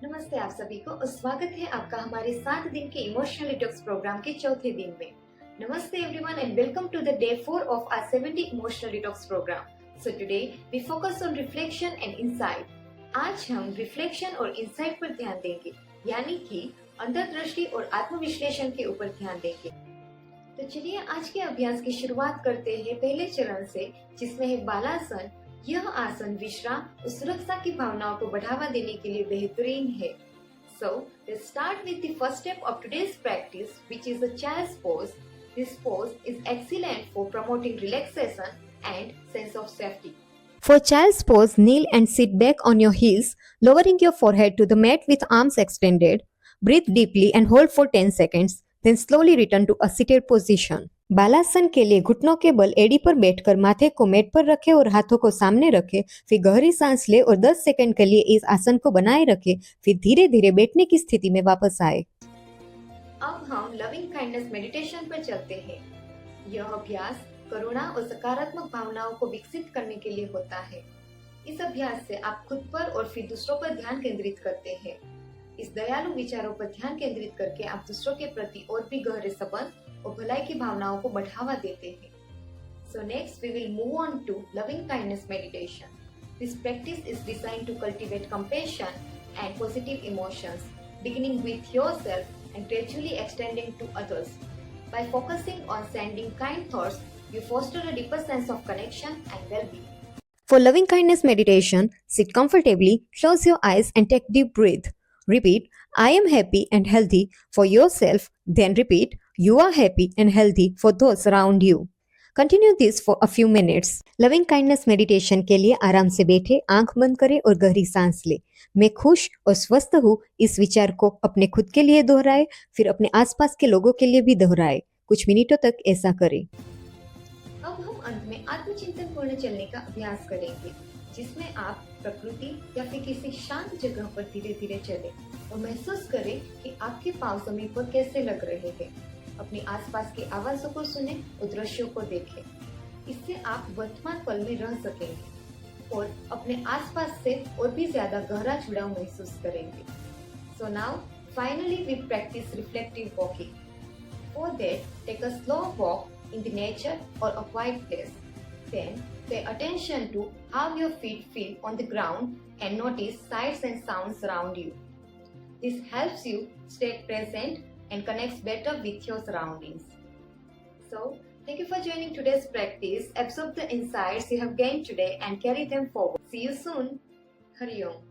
नमस्ते आप सभी को और स्वागत है आपका हमारे 7 दिन के इमोशनल डिटॉक्स प्रोग्राम के चौथे दिन में। नमस्ते everyone and welcome to the day 4 of our 70 emotional detox program. So today we focus on reflection and insight. आज हम रिफ्लेक्शन और इंसाइट पर ध्यान देंगे, यानी कि अंतर्दृष्टि और आत्मविश्लेषण के ऊपर ध्यान देंगे। तो चलिए आज के अभ्यास की शुरुआत करते हैं पहले चरण से, जिसमें है बालासन। यह आसन विश्राम और सुरक्षा की भावनाओं को बढ़ावा देने के लिए बेहतरीन है। So let's start with the first step of today's practice, which is a child's pose. This pose is excellent for promoting relaxation and sense of safety. For child's pose, kneel and sit back on your heels, lowering your forehead to the mat with arms extended. Breathe deeply and hold for 10 seconds, then slowly return to a seated position. बालासन के लिए घुटनों के बल एड़ी पर बैठकर माथे को मैट पर रखें और हाथों को सामने रखें। फिर गहरी सांस ले और 10 सेकंड के लिए इस आसन को बनाए रखें। फिर धीरे धीरे बैठने की स्थिति में वापस आए। अब हम लविंग काइंडनेस मेडिटेशन पर चलते हैं। यह अभ्यास करुणा और सकारात्मक भावनाओं को विकसित करने के लिए होता है। इस अभ्यास से आप खुद पर और फिर दूसरों पर ध्यान केंद्रित करते हैं। इस दयालु विचारों पर ध्यान केंद्रित करके आप दूसरों के प्रति और भी गहरे संबंध और भलाई की भावनाओं को बढ़ावा देते हैं। So next we will move on to loving kindness meditation. This practice is designed to cultivate compassion and positive emotions, beginning with yourself and gradually extending to others. By focusing on sending kind thoughts, you foster a deeper sense of connection and well-being. For loving kindness meditation, sit comfortably, close your eyes and take deep breath. Repeat, I am happy and healthy for yourself. Then repeat, you are happy and healthy for those around you. Continue this for a few minutes. Loving kindness meditation के लिए आराम से बैठे, आंख बंद करें और गहरी सांस ले। मैं खुश और स्वस्थ हूँ, इस विचार को अपने खुद के लिए दोहराए, फिर अपने आसपास के लोगों के लिए भी दोहराए। कुछ मिनटों तक ऐसा करें। अब हम अंत में आत्मचिंतन पूर्ण चलने का अभ्यास करेंगे, जिसमें आप प्रकृति या फिर किसी शांत जगह पर धीरे धीरे चलें और महसूस करें कि आपके पांव जमीन पर कैसे लग रहे हैं। अपने आसपास की आवाजों को सुने और दृश्यों को देखें। इससे आप वर्तमान पल में रह सकेंगे और अपने आसपास से और भी ज्यादा गहरा जुड़ाव महसूस करेंगे। So now finally we practice reflective walking. For that, take a slow walk in the nature or a quiet place. Then pay attention to how your feet feel on the ground and notice sights and sounds around you. This helps you stay present and connects better with your surroundings. So, thank you for joining today's practice. Absorb the insights you have gained today and carry them forward. See you soon. Hari Om.